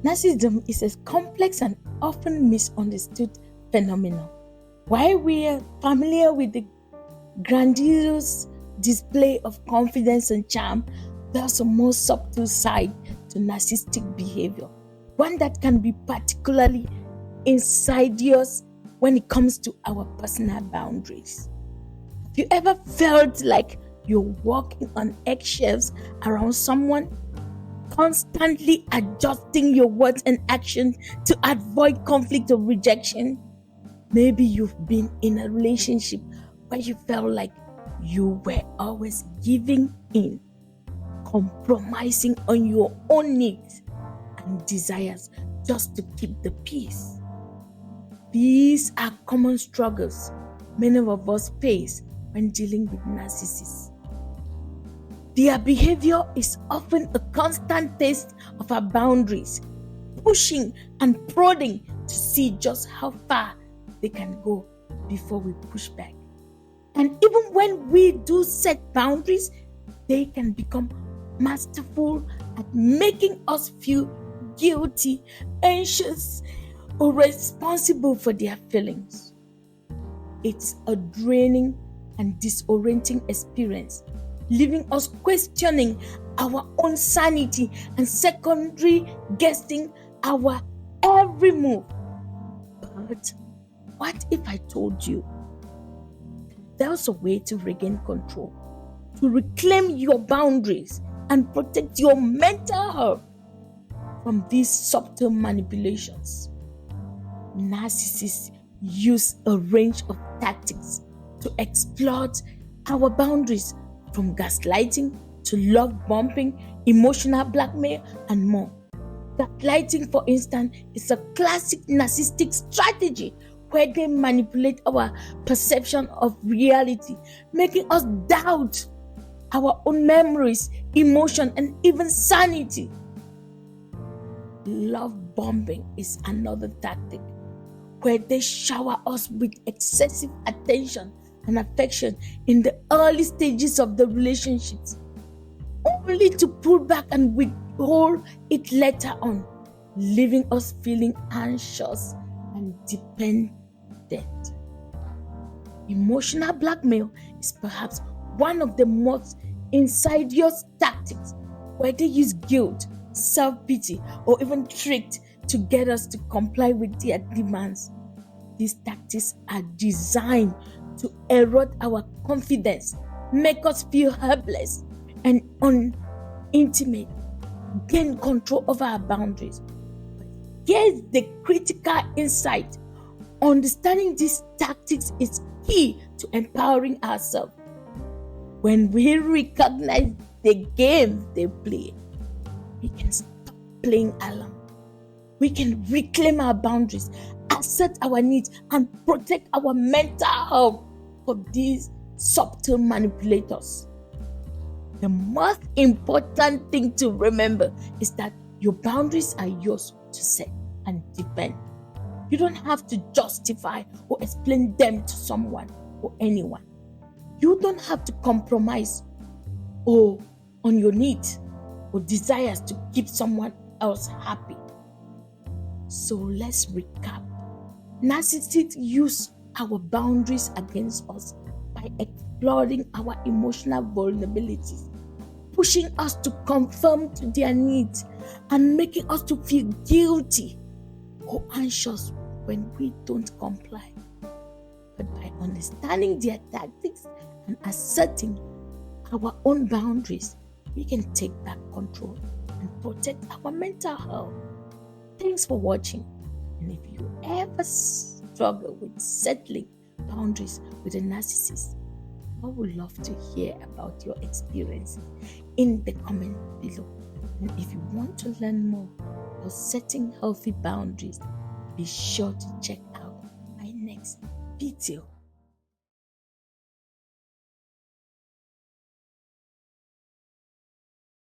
Narcissism is a complex and often misunderstood phenomenon. While we are familiar with the grandiose display of confidence and charm, there's a more subtle side to narcissistic behavior, one that can be particularly insidious when it comes to our personal boundaries. Have you ever felt like you're walking on eggshells around someone, constantly adjusting your words and actions to avoid conflict or rejection? Maybe you've been in a relationship where you felt like you were always giving in, compromising on your own needs and desires just to keep the peace. These are common struggles many of us face when dealing with narcissists. Their behavior is often a constant test of our boundaries, pushing and prodding to see just how far they can go before we push back. And even when we do set boundaries, they can become masterful at making us feel guilty, anxious, or responsible for their feelings. It's a draining and disorienting experience, leaving us questioning our own sanity and secondary guessing our every move. But what if I told you there's a way to regain control, to reclaim your boundaries and protect your mental health from these subtle manipulations? Narcissists use a range of tactics to exploit our boundaries, from gaslighting to love bombing, emotional blackmail, and more. Gaslighting, for instance, is a classic narcissistic strategy where they manipulate our perception of reality, making us doubt our own memories, emotion, and even sanity. Love bombing is another tactic where they shower us with excessive attention and affection in the early stages of the relationships, only to pull back and withhold it later on, leaving us feeling anxious and dependent. Emotional blackmail is perhaps one of the most insidious tactics, where they use guilt, self-pity, or even tricked to get us to comply with their demands. These tactics are designed to erode our confidence, make us feel helpless and unintimate, gain control over our boundaries. Here's the critical insight. Understanding these tactics is key to empowering ourselves. When we recognize the game they play, we can stop playing along. We can reclaim our boundaries, assert our needs, and protect our mental health from these subtle manipulators. The most important thing to remember is that your boundaries are yours to set and defend. You don't have to justify or explain them to someone or anyone. You don't have to compromise on your needs or desires to keep someone else happy. So let's recap. Narcissists use our boundaries against us by exploiting our emotional vulnerabilities, pushing us to conform to their needs, and making us to feel guilty or anxious when we don't comply. But by understanding their tactics and asserting our own boundaries, we can take back control and protect our mental health. Thanks for watching. And if you ever struggle with settling boundaries with a narcissist, I would love to hear about your experiences in the comments below. And if you want to learn more about setting healthy boundaries, be sure to check out my next video.